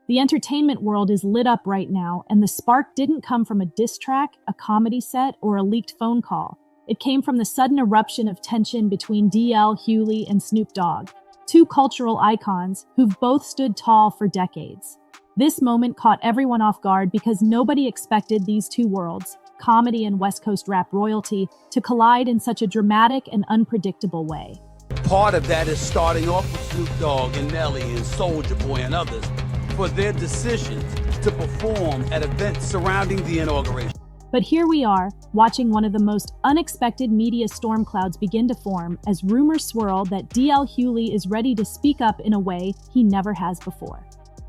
The entertainment world is lit up right now, and the spark didn't come from a diss track, a comedy set, or a leaked phone call. It came from the sudden eruption of tension between DL Hughley and Snoop Dogg, two cultural icons who've both stood tall for decades. This moment caught everyone off guard because nobody expected these two worlds, comedy and West Coast rap royalty, to collide in such a dramatic and unpredictable way. Part of that is starting off with Snoop Dogg and Nelly and Soulja Boy and others for their decisions to perform at events surrounding the inauguration. But here we are, watching one of the most unexpected media storm clouds begin to form as rumors swirl that DL Hughley is ready to speak up in a way he never has before.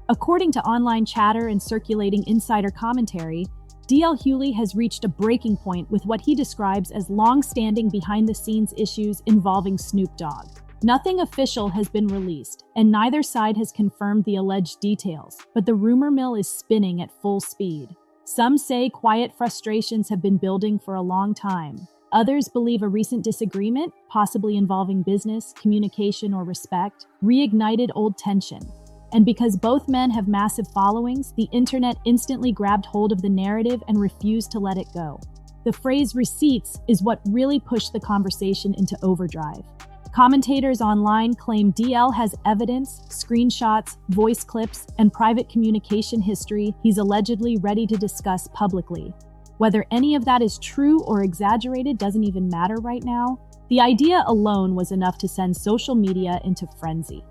According to online chatter and circulating insider commentary, DL Hughley has reached a breaking point with what he describes as long-standing behind-the-scenes issues involving Snoop Dogg. Nothing official has been released, and neither side has confirmed the alleged details, but the rumor mill is spinning at full speed. Some say quiet frustrations have been building for a long time. Others believe a recent disagreement, possibly involving business, communication, or respect, reignited old tension. And because both men have massive followings, the internet instantly grabbed hold of the narrative and refused to let it go. The phrase receipts is what really pushed the conversation into overdrive. Commentators online claim DL has evidence, screenshots, voice clips, and private communication history he's allegedly ready to discuss publicly. Whether any of that is true or exaggerated doesn't even matter right now. The idea alone was enough to send social media into frenzy.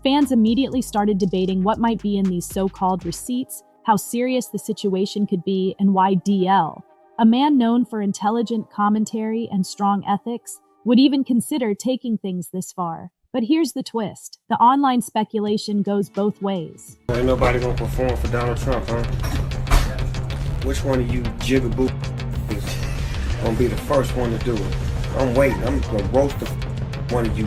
Fans immediately started debating what might be in these so-called receipts, how serious the situation could be, and why DL, a man known for intelligent commentary and strong ethics, would even consider taking things this far. But here's the twist. The online speculation goes both ways. Ain't nobody gonna perform for Donald Trump, huh? Which one of you jigaboo is gonna be the first one to do it? I'm waiting. I'm gonna roast one of you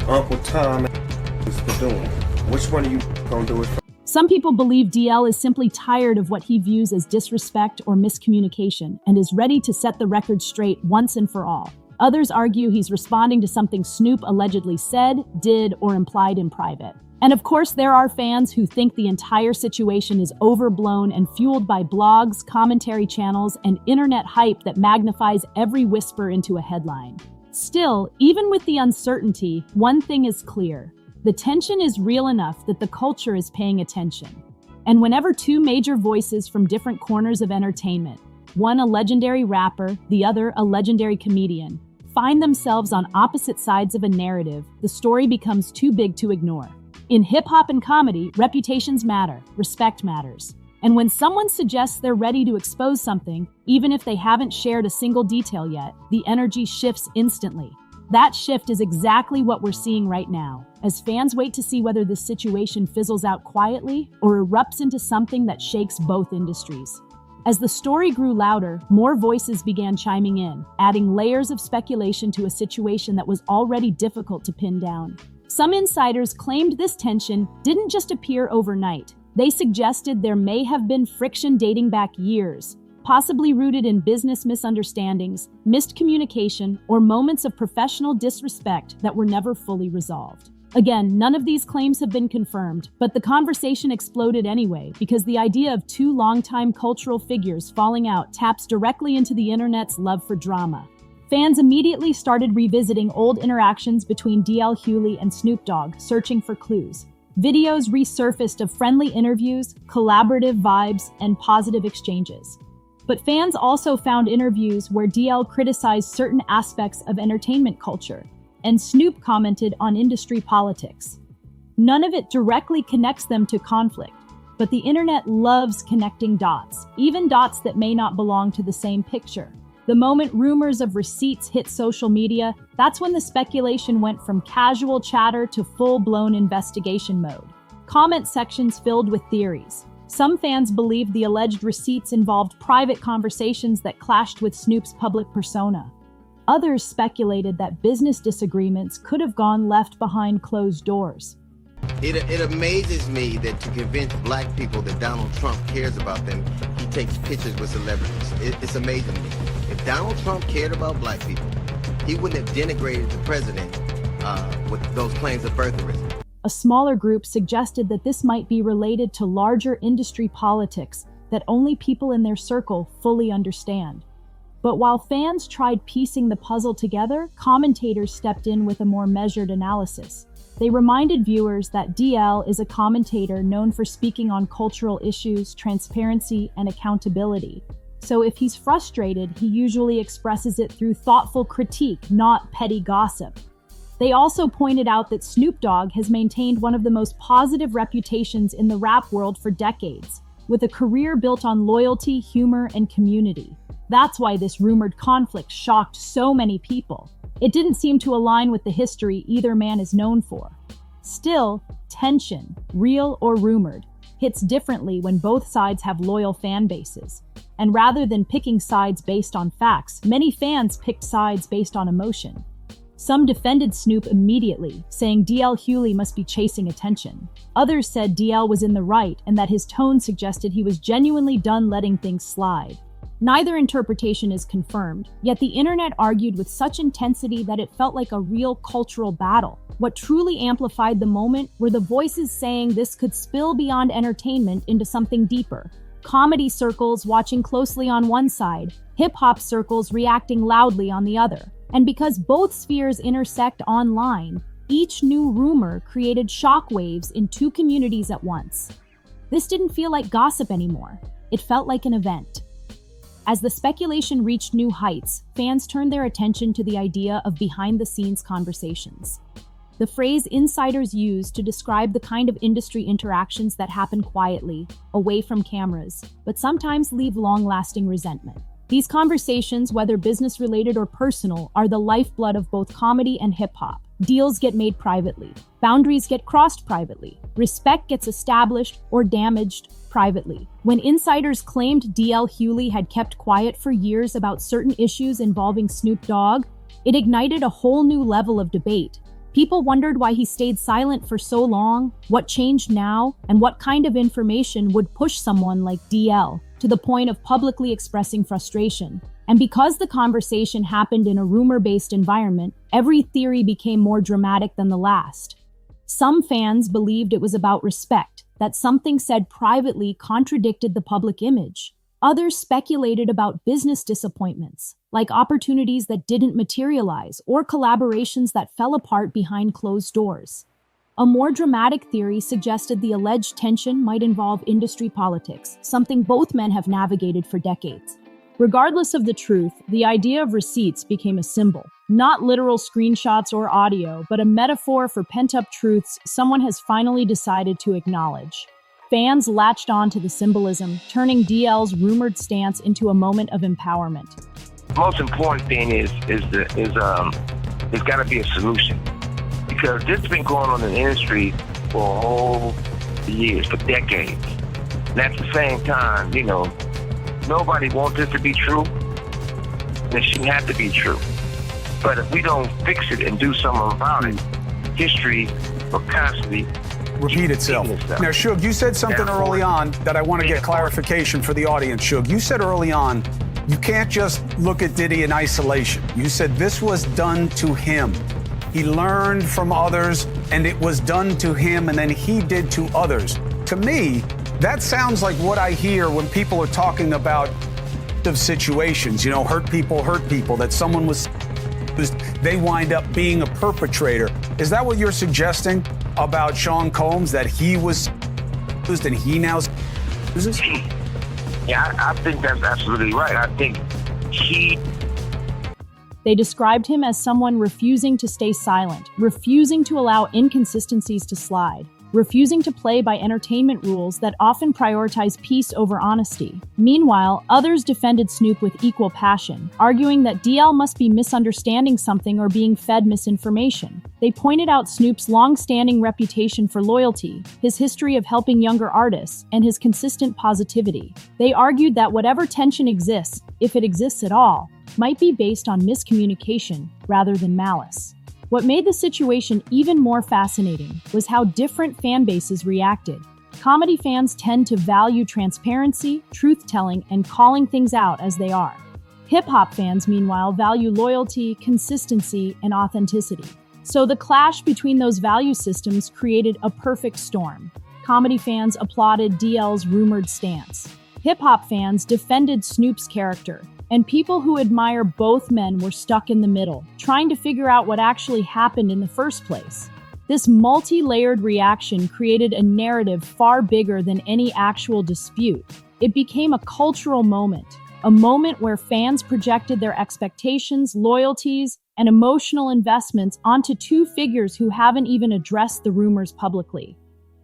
Uncle Tom for doing it. Which one of you gonna do it first? Some people believe DL is simply tired of what he views as disrespect or miscommunication and is ready to set the record straight once and for all. Others argue he's responding to something Snoop allegedly said, did, or implied in private. And of course, there are fans who think the entire situation is overblown and fueled by blogs, commentary channels, and internet hype that magnifies every whisper into a headline. Still, even with the uncertainty, one thing is clear. The tension is real enough that the culture is paying attention. And whenever two major voices from different corners of entertainment, one a legendary rapper, the other a legendary comedian, find themselves on opposite sides of a narrative, the story becomes too big to ignore. In hip-hop and comedy, reputations matter, respect matters. And when someone suggests they're ready to expose something, even if they haven't shared a single detail yet, the energy shifts instantly. That shift is exactly what we're seeing right now, as fans wait to see whether this situation fizzles out quietly or erupts into something that shakes both industries. As the story grew louder, more voices began chiming in, adding layers of speculation to a situation that was already difficult to pin down. Some insiders claimed this tension didn't just appear overnight. They suggested there may have been friction dating back years, possibly rooted in business misunderstandings, missed communication, or moments of professional disrespect that were never fully resolved. Again, none of these claims have been confirmed, but the conversation exploded anyway because the idea of two longtime cultural figures falling out taps directly into the internet's love for drama. Fans immediately started revisiting old interactions between DL Hughley and Snoop Dogg, searching for clues. Videos resurfaced of friendly interviews, collaborative vibes, and positive exchanges. But fans also found interviews where DL criticized certain aspects of entertainment culture, and Snoop commented on industry politics. None of it directly connects them to conflict, but the internet loves connecting dots, even dots that may not belong to the same picture. The moment rumors of receipts hit social media, that's when the speculation went from casual chatter to full-blown investigation mode. Comment sections filled with theories. Some fans believed the alleged receipts involved private conversations that clashed with Snoop's public persona. Others speculated that business disagreements could have gone left behind closed doors. It amazes me that to convince black people that Donald Trump cares about them, he takes pictures with celebrities. It's amazing to me. If Donald Trump cared about black people, he wouldn't have denigrated the president with those claims of birtherism. A smaller group suggested that this might be related to larger industry politics that only people in their circle fully understand. But while fans tried piecing the puzzle together, commentators stepped in with a more measured analysis. They reminded viewers that DL is a commentator known for speaking on cultural issues, transparency, and accountability. So if he's frustrated, he usually expresses it through thoughtful critique, not petty gossip. They also pointed out that Snoop Dogg has maintained one of the most positive reputations in the rap world for decades, with a career built on loyalty, humor, and community. That's why this rumored conflict shocked so many people. It didn't seem to align with the history either man is known for. Still, tension, real or rumored, hits differently when both sides have loyal fan bases. And rather than picking sides based on facts, many fans picked sides based on emotion. Some defended Snoop immediately, saying DL Hughley must be chasing attention. Others said DL was in the right and that his tone suggested he was genuinely done letting things slide. Neither interpretation is confirmed, yet the internet argued with such intensity that it felt like a real cultural battle. What truly amplified the moment were the voices saying this could spill beyond entertainment into something deeper. Comedy circles watching closely on one side, hip-hop circles reacting loudly on the other. And because both spheres intersect online, each new rumor created shockwaves in two communities at once. This didn't feel like gossip anymore. It felt like an event. As the speculation reached new heights, fans turned their attention to the idea of behind-the-scenes conversations. The phrase insiders use to describe the kind of industry interactions that happen quietly, away from cameras, but sometimes leave long-lasting resentment. These conversations, whether business-related or personal, are the lifeblood of both comedy and hip-hop. Deals get made privately. Boundaries get crossed privately. Respect gets established or damaged privately. When insiders claimed DL Hughley had kept quiet for years about certain issues involving Snoop Dogg, it ignited a whole new level of debate. People wondered why he stayed silent for so long, what changed now, and what kind of information would push someone like DL to the point of publicly expressing frustration. And because the conversation happened in a rumor-based environment, every theory became more dramatic than the last. Some fans believed it was about respect, that something said privately contradicted the public image. Others speculated about business disappointments, like opportunities that didn't materialize or collaborations that fell apart behind closed doors. A more dramatic theory suggested the alleged tension might involve industry politics, something both men have navigated for decades. Regardless of the truth, the idea of receipts became a symbol. Not literal screenshots or audio, but a metaphor for pent-up truths someone has finally decided to acknowledge. Fans latched on to the symbolism, turning DL's rumored stance into a moment of empowerment. The most important thing is there's got to be a solution, because this has been going on in the industry for a whole years, for decades. And at the same time, nobody wants this to be true, and it shouldn't have to be true. But if we don't fix it and do something about it, history will constantly repeat itself. Now, Suge, you said something early on that I want to get clarification for the audience, Suge. You said early on, you can't just look at Diddy in isolation. You said this was done to him. He learned from others, and it was done to him, and then he did to others. To me, that sounds like what I hear when people are talking about situations, hurt people, that someone was, they wind up being a perpetrator. Is that what you're suggesting about Sean Combs, that he was used and he now uses? Yeah, I think that's absolutely right. I think They described him as someone refusing to stay silent, refusing to allow inconsistencies to slide, refusing to play by entertainment rules that often prioritize peace over honesty. Meanwhile, others defended Snoop with equal passion, arguing that DL must be misunderstanding something or being fed misinformation. They pointed out Snoop's long-standing reputation for loyalty, his history of helping younger artists, and his consistent positivity. They argued that whatever tension exists, if it exists at all, might be based on miscommunication rather than malice. What made the situation even more fascinating was how different fan bases reacted. Comedy fans tend to value transparency, truth-telling, and calling things out as they are. Hip-hop fans, meanwhile, value loyalty, consistency, and authenticity. So the clash between those value systems created a perfect storm. Comedy fans applauded DL's rumored stance. Hip-hop fans defended Snoop's character, and people who admire both men were stuck in the middle, trying to figure out what actually happened in the first place. This multi-layered reaction created a narrative far bigger than any actual dispute. It became a cultural moment, a moment where fans projected their expectations, loyalties, and emotional investments onto two figures who haven't even addressed the rumors publicly.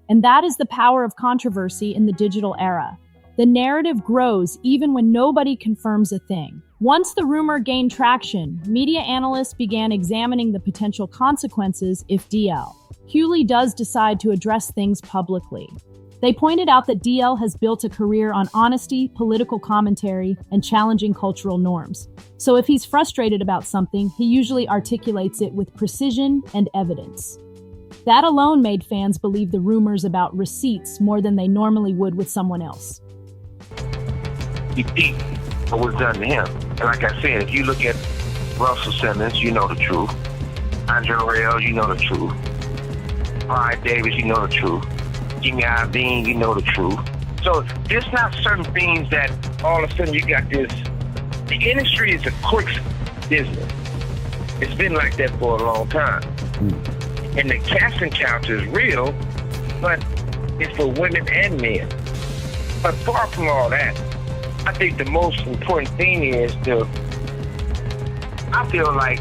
And that is the power of controversy in the digital era. The narrative grows even when nobody confirms a thing. Once the rumor gained traction, media analysts began examining the potential consequences if Hughley does decide to address things publicly. They pointed out that DL has built a career on honesty, political commentary, and challenging cultural norms. So if he's frustrated about something, he usually articulates it with precision and evidence. That alone made fans believe the rumors about receipts more than they normally would with someone else. He beat what was done to him. And like I said, if you look at Russell Simmons, you know the truth. Andre Rail, you know the truth. Brian Davis, you know the truth. Jimmy Iovine, you know the truth. So there's not certain things that all of a sudden you got this. The industry is a quick business. It's been like that for a long time. And the casting couch is real, but it's for women and men. But far from all that, I think the most important thing is I feel like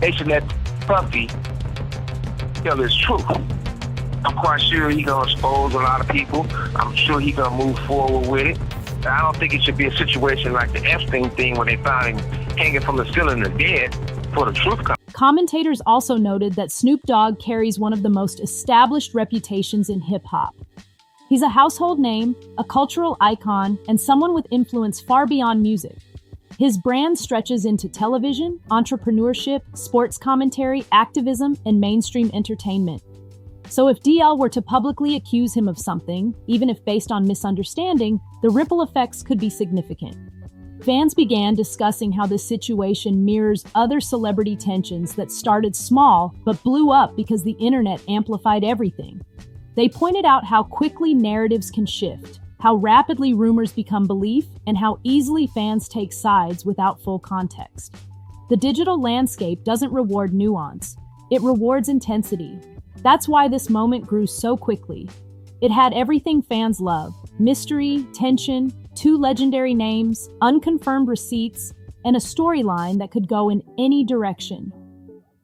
they should let Puffy tell his truth. I'm quite sure he's going to expose a lot of people. I'm sure he's going to move forward with it. But I don't think it should be a situation like the Epstein thing where they found him hanging from the ceiling or dead for the truth. Commentators also noted that Snoop Dogg carries one of the most established reputations in hip-hop. He's a household name, a cultural icon, and someone with influence far beyond music. His brand stretches into television, entrepreneurship, sports commentary, activism, and mainstream entertainment. So if DL were to publicly accuse him of something, even if based on misunderstanding, the ripple effects could be significant. Fans began discussing how this situation mirrors other celebrity tensions that started small but blew up because the internet amplified everything. They pointed out how quickly narratives can shift, how rapidly rumors become belief, and how easily fans take sides without full context. The digital landscape doesn't reward nuance, it rewards intensity. That's why this moment grew so quickly. It had everything fans love: mystery, tension, two legendary names, unconfirmed receipts, and a storyline that could go in any direction.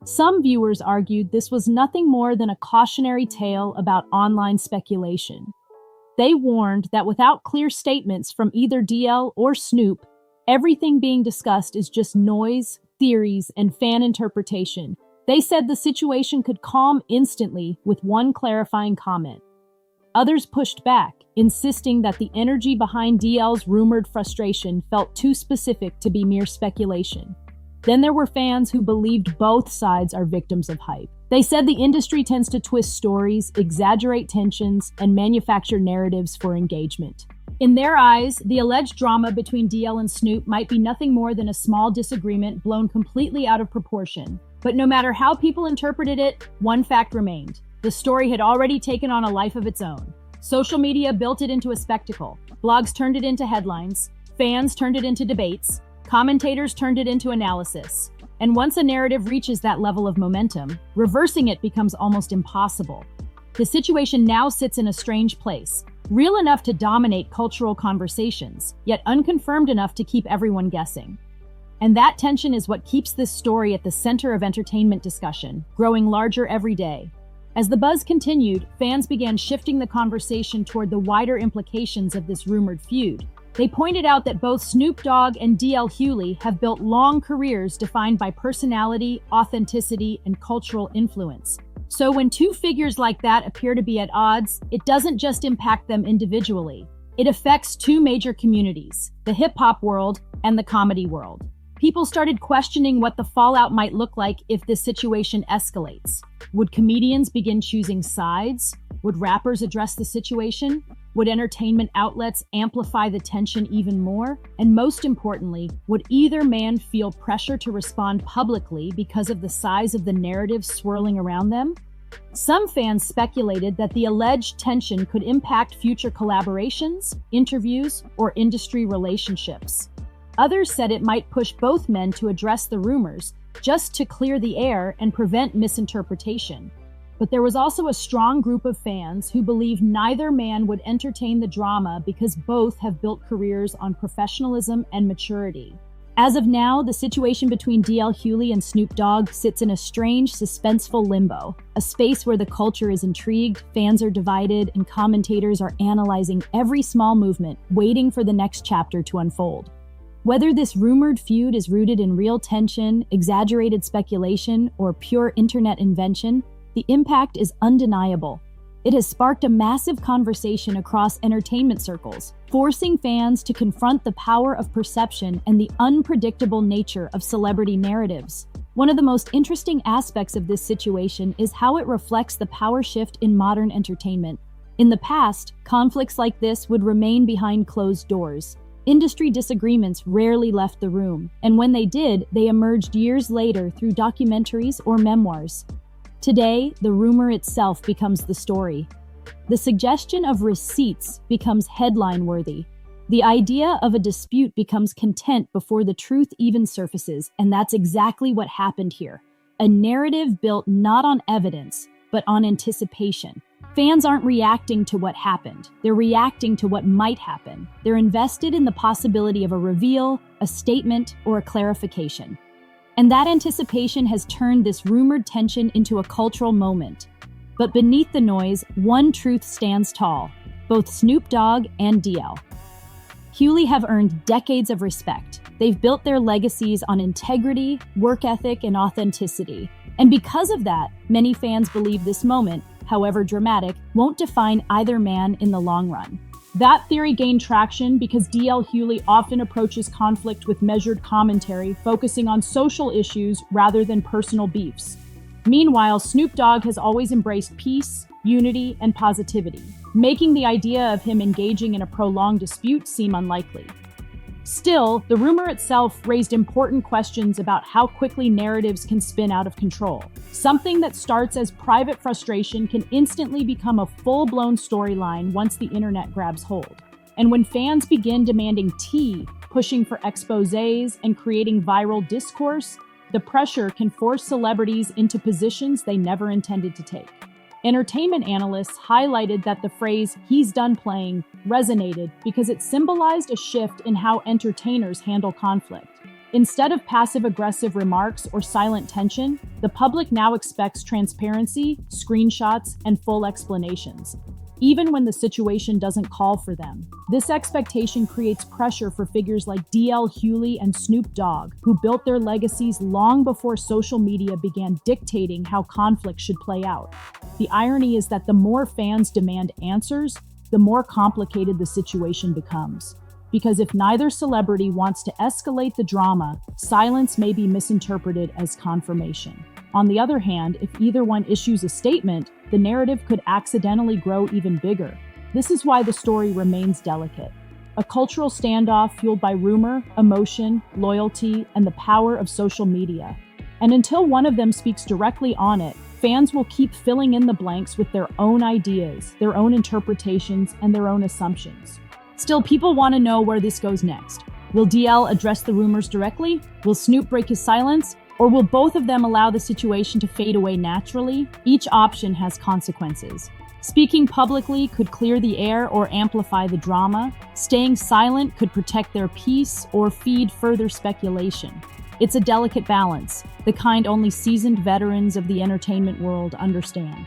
Some viewers argued this was nothing more than a cautionary tale about online speculation. They warned that without clear statements from either DL or Snoop, everything being discussed is just noise, theories, and fan interpretation. They said the situation could calm instantly with one clarifying comment. Others pushed back, insisting that the energy behind DL's rumored frustration felt too specific to be mere speculation. Then there were fans who believed both sides are victims of hype. They said the industry tends to twist stories, exaggerate tensions, and manufacture narratives for engagement. In their eyes, the alleged drama between DL and Snoop might be nothing more than a small disagreement blown completely out of proportion. But no matter how people interpreted it, one fact remained. The story had already taken on a life of its own. Social media built it into a spectacle. Blogs turned it into headlines. Fans turned it into debates. Commentators turned it into analysis. And once a narrative reaches that level of momentum, reversing it becomes almost impossible. The situation now sits in a strange place, real enough to dominate cultural conversations, yet unconfirmed enough to keep everyone guessing. And that tension is what keeps this story at the center of entertainment discussion, growing larger every day. As the buzz continued, fans began shifting the conversation toward the wider implications of this rumored feud. They pointed out that both Snoop Dogg and DL Hughley have built long careers defined by personality, authenticity, and cultural influence. So when two figures like that appear to be at odds, it doesn't just impact them individually. It affects two major communities, the hip-hop world and the comedy world. People started questioning what the fallout might look like if this situation escalates. Would comedians begin choosing sides? Would rappers address the situation? Would entertainment outlets amplify the tension even more? And most importantly, would either man feel pressure to respond publicly because of the size of the narrative swirling around them? Some fans speculated that the alleged tension could impact future collaborations, interviews, or industry relationships. Others said it might push both men to address the rumors, just to clear the air and prevent misinterpretation. But there was also a strong group of fans who believed neither man would entertain the drama because both have built careers on professionalism and maturity. As of now, the situation between DL Hughley and Snoop Dogg sits in a strange, suspenseful limbo, a space where the culture is intrigued, fans are divided, and commentators are analyzing every small movement, waiting for the next chapter to unfold. Whether this rumored feud is rooted in real tension, exaggerated speculation, or pure internet invention, the impact is undeniable. It has sparked a massive conversation across entertainment circles, forcing fans to confront the power of perception and the unpredictable nature of celebrity narratives. One of the most interesting aspects of this situation is how it reflects the power shift in modern entertainment. In the past, conflicts like this would remain behind closed doors. Industry disagreements rarely left the room, and when they did, they emerged years later through documentaries or memoirs. Today, the rumor itself becomes the story. The suggestion of receipts becomes headline-worthy. The idea of a dispute becomes content before the truth even surfaces, and that's exactly what happened here. A narrative built not on evidence, but on anticipation. Fans aren't reacting to what happened. They're reacting to what might happen. They're invested in the possibility of a reveal, a statement, or a clarification. And that anticipation has turned this rumored tension into a cultural moment. But beneath the noise, one truth stands tall: both Snoop Dogg and DL Hughley have earned decades of respect. They've built their legacies on integrity, work ethic, and authenticity. And because of that, many fans believe this moment, however dramatic, won't define either man in the long run. That theory gained traction because DL Hughley often approaches conflict with measured commentary, focusing on social issues rather than personal beefs. Meanwhile, Snoop Dogg has always embraced peace, unity, and positivity, making the idea of him engaging in a prolonged dispute seem unlikely. Still, the rumor itself raised important questions about how quickly narratives can spin out of control. Something that starts as private frustration can instantly become a full-blown storyline once the internet grabs hold. And when fans begin demanding tea, pushing for exposés, and creating viral discourse, the pressure can force celebrities into positions they never intended to take. Entertainment analysts highlighted that the phrase "he's done playing" resonated because it symbolized a shift in how entertainers handle conflict. Instead of passive-aggressive remarks or silent tension, the public now expects transparency, screenshots, and full explanations, even when the situation doesn't call for them. This expectation creates pressure for figures like DL Hughley and Snoop Dogg, who built their legacies long before social media began dictating how conflict should play out. The irony is that the more fans demand answers, the more complicated the situation becomes. Because if neither celebrity wants to escalate the drama, silence may be misinterpreted as confirmation. On the other hand, if either one issues a statement, the narrative could accidentally grow even bigger. This is why the story remains delicate. A cultural standoff fueled by rumor, emotion, loyalty, and the power of social media. And until one of them speaks directly on it, fans will keep filling in the blanks with their own ideas, their own interpretations, and their own assumptions. Still, people want to know where this goes next. Will DL address the rumors directly? Will Snoop break his silence? Or will both of them allow the situation to fade away naturally? Each option has consequences. Speaking publicly could clear the air or amplify the drama. Staying silent could protect their peace or feed further speculation. It's a delicate balance, the kind only seasoned veterans of the entertainment world understand.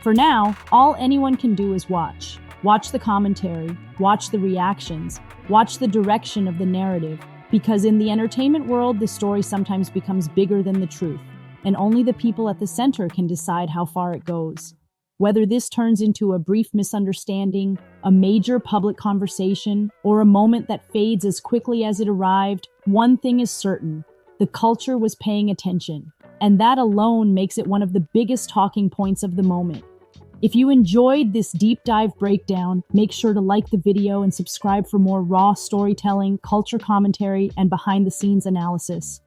For now, all anyone can do is watch. Watch the commentary, watch the reactions, watch the direction of the narrative, because in the entertainment world, the story sometimes becomes bigger than the truth, and only the people at the center can decide how far it goes. Whether this turns into a brief misunderstanding, a major public conversation, or a moment that fades as quickly as it arrived, one thing is certain: the culture was paying attention, and that alone makes it one of the biggest talking points of the moment. If you enjoyed this deep dive breakdown, make sure to like the video and subscribe for more raw storytelling, culture commentary, and behind-the-scenes analysis.